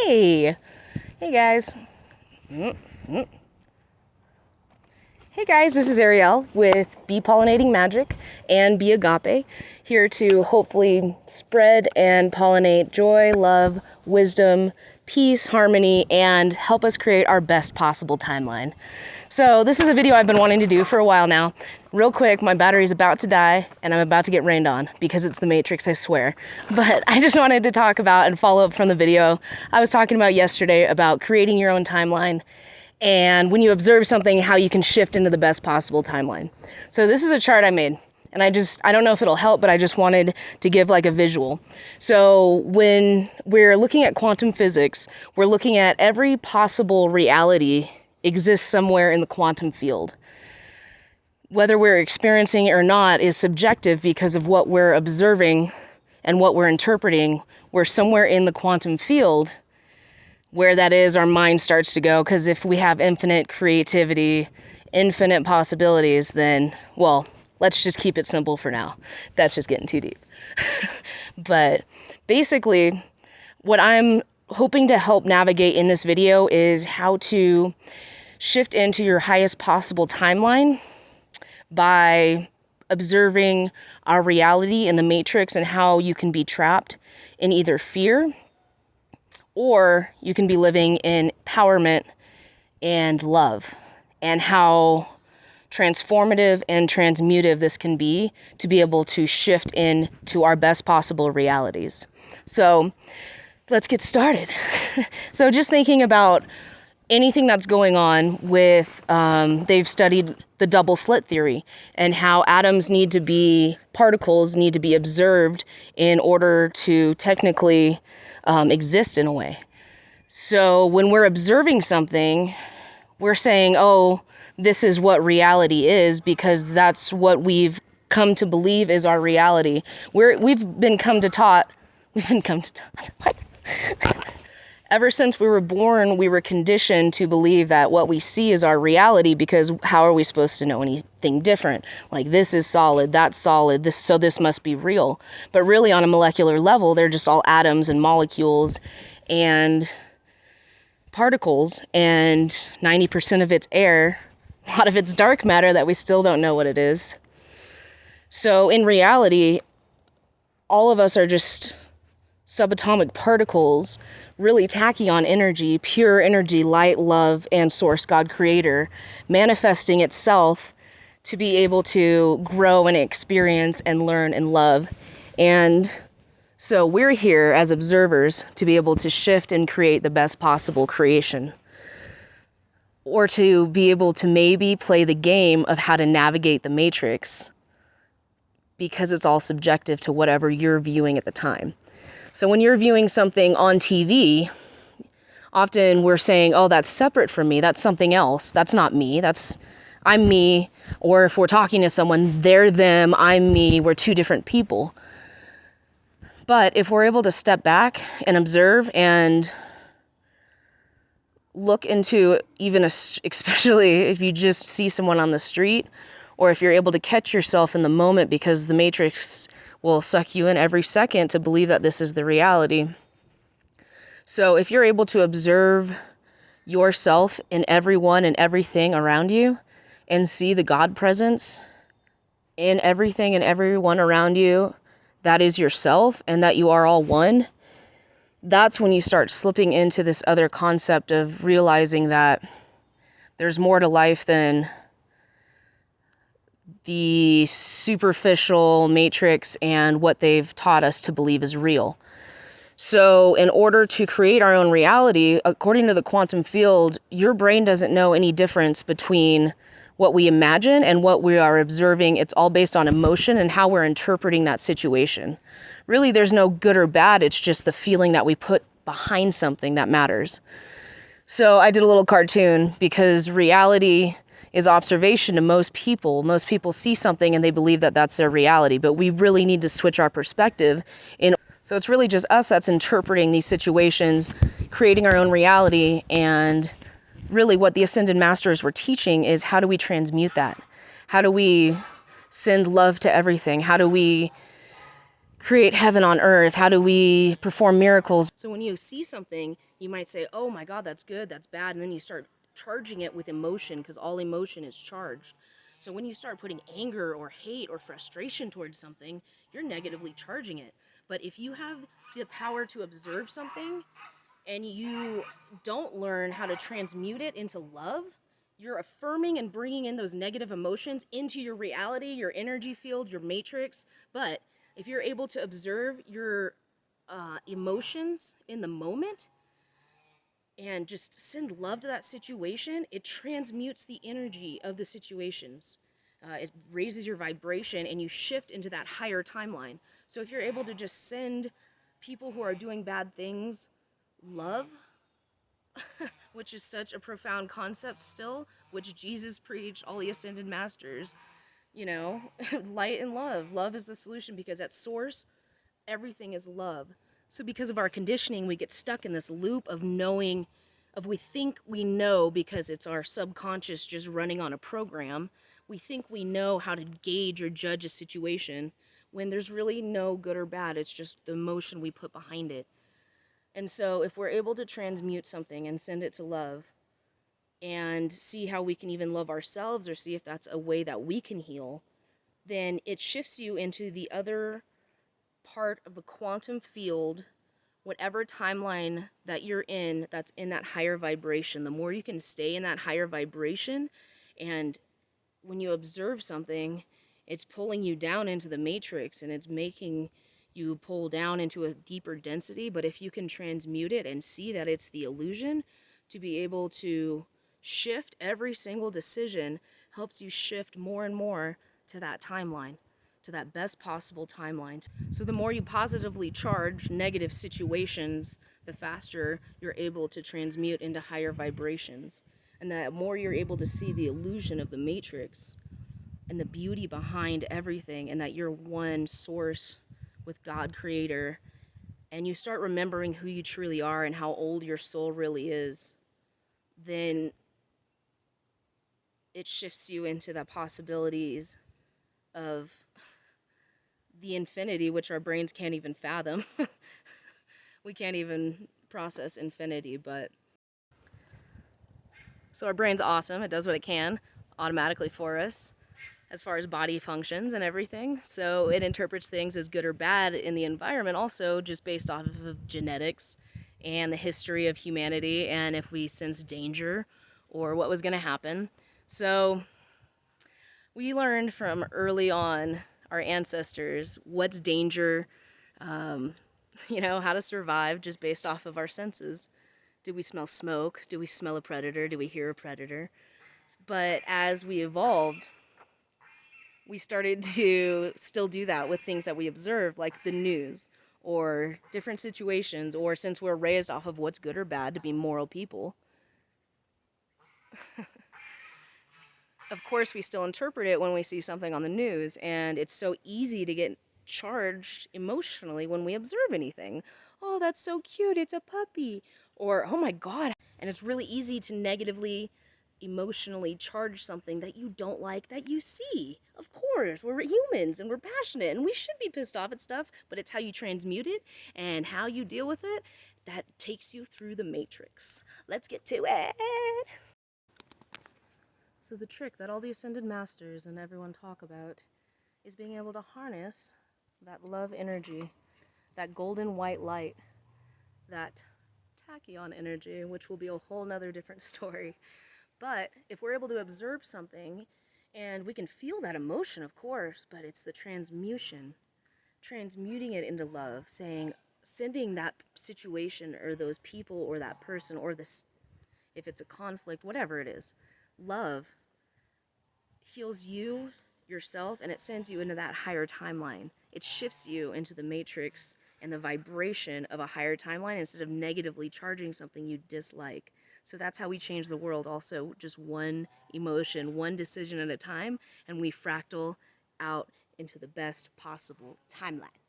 Hey, hey guys. Hey guys, this is Ariel with Bee Pollinating Magic and Bee Agape, here to hopefully spread and pollinate joy, love, wisdom, peace, harmony, and help us create our best possible timeline. So this is a video I've been wanting to do for a while now. Real quick, my battery's about to die and I'm about to get rained on because it's the Matrix, I swear. But I just wanted to talk about and follow up from the video I was talking about yesterday about creating your own timeline and when you observe something, how you can shift into the best possible timeline. So this is a chart I made. And I don't know if it'll help, but I just wanted to give like a visual. So when we're looking at quantum physics, we're looking at every possible reality exists somewhere in the quantum field. Whether we're experiencing it or not is subjective because of what we're observing and what we're interpreting. We're somewhere in the quantum field. Where that is, our mind starts to go, because if we have infinite creativity, infinite possibilities, then, well, let's just keep it simple for now. That's just getting too deep. But basically, what I'm hoping to help navigate in this video is how to shift into your highest possible timeline by observing our reality in the Matrix and how you can be trapped in either fear or you can be living in empowerment and love, and how transformative and transmutive this can be to be able to shift into our best possible realities. So let's get started. So just thinking about anything that's going on with, they've studied the double slit theory and how particles need to be observed in order to technically exist in a way. So when we're observing something, we're saying, oh, this is what reality is because that's what we've come to believe is our reality. We've been taught, what? Ever since we were born, we were conditioned to believe that what we see is our reality because how are we supposed to know anything different? Like this is solid, that's solid, so this must be real. But really on a molecular level, they're just all atoms and molecules and particles, and 90% of it's air, a lot of it's dark matter that we still don't know what it is. So in reality, all of us are just subatomic particles, really tachyon energy, pure energy, light, love, and source, God creator, manifesting itself to be able to grow and experience and learn and love. And so we're here as observers to be able to shift and create the best possible creation, or to be able to maybe play the game of how to navigate the Matrix, because it's all subjective to whatever you're viewing at the time. So when you're viewing something on TV, often we're saying, oh, that's separate from me. That's something else. That's not me. I'm me. Or if we're talking to someone, they're them, I'm me. We're two different people. But if we're able to step back and observe and look into especially if you just see someone on the street, or if you're able to catch yourself in the moment, because the Matrix will suck you in every second to believe that this is the reality. So if you're able to observe yourself in everyone and everything around you and see the God presence in everything and everyone around you, that is yourself, and that you are all one, that's when you start slipping into this other concept of realizing that there's more to life than the superficial Matrix and what they've taught us to believe is real. So in order to create our own reality, according to the quantum field, your brain doesn't know any difference between what we imagine and what we are observing. It's all based on emotion and how we're interpreting that situation. Really, there's no good or bad. It's just the feeling that we put behind something that matters. So I did a little cartoon because reality is observation to most people. Most people see something and they believe that that's their reality, but we really need to switch our perspective. So it's really just us that's interpreting these situations, creating our own reality, and really what the Ascended Masters were teaching is how do we transmute that? How do we send love to everything? How do we create heaven on earth? How do we perform miracles? So when you see something, you might say, oh my God, that's good, that's bad. And then you start charging it with emotion, because all emotion is charged. So when you start putting anger or hate or frustration towards something, you're negatively charging it. But if you have the power to observe something and you don't learn how to transmute it into love, you're affirming and bringing in those negative emotions into your reality, your energy field, your matrix. But if you're able to observe your emotions in the moment and just send love to that situation, it transmutes the energy of the situations. It raises your vibration and you shift into that higher timeline. So if you're able to just send people who are doing bad things love, which is such a profound concept still, which Jesus preached, all the ascended masters, you know, light and love. Love is the solution, because at source, everything is love. So because of our conditioning, we get stuck in this loop of knowing, of we think we know because it's our subconscious just running on a program. We think we know how to gauge or judge a situation when there's really no good or bad. It's just the emotion we put behind it. And so if we're able to transmute something and send it to love and see how we can even love ourselves, or see if that's a way that we can heal, then it shifts you into the other part of the quantum field, whatever timeline that you're in, that's in that higher vibration. The more you can stay in that higher vibration, and when you observe something, it's pulling you down into the matrix and it's making you pull down into a deeper density. But if you can transmute it and see that it's the illusion, to be able to shift every single decision helps you shift more and more to that timeline, to that best possible timeline. So the more you positively charge negative situations, the faster you're able to transmute into higher vibrations. And the more you're able to see the illusion of the matrix and the beauty behind everything, and that you're one source with God creator, and you start remembering who you truly are and how old your soul really is, then it shifts you into the possibilities of the infinity, which our brains can't even fathom. We can't even process infinity, but so our brain's awesome. It does what it can automatically for us as far as body functions and everything. So it interprets things as good or bad in the environment also, just based off of genetics and the history of humanity, and if we sense danger or what was going to happen. So we learned from early on our ancestors what's danger, how to survive just based off of our senses. Do we smell smoke? Do we smell a predator? Do we hear a predator? But as we evolved, we started to still do that with things that we observe, like the news or different situations, or since we're raised off of what's good or bad to be moral people, of course we still interpret it when we see something on the news, and it's so easy to get charged emotionally when we observe anything. Oh, that's so cute, it's a puppy. Or, oh my God. And it's really easy to negatively emotionally charge something that you don't like that you see. Of course, we're humans and we're passionate and we should be pissed off at stuff, but it's how you transmute it and how you deal with it that takes you through the matrix. Let's get to it. So the trick that all the ascended masters and everyone talk about is being able to harness that love energy, that golden white light, that tachyon energy, which will be a whole nother different story. But if we're able to observe something, and we can feel that emotion, of course, but it's the transmuting it into love, sending that situation or those people or that person or this, if it's a conflict, whatever it is, love heals you, yourself, and it sends you into that higher timeline. It shifts you into the matrix and the vibration of a higher timeline instead of negatively charging something you dislike. So that's how we change the world also, just one emotion, one decision at a time, and we fractal out into the best possible timeline.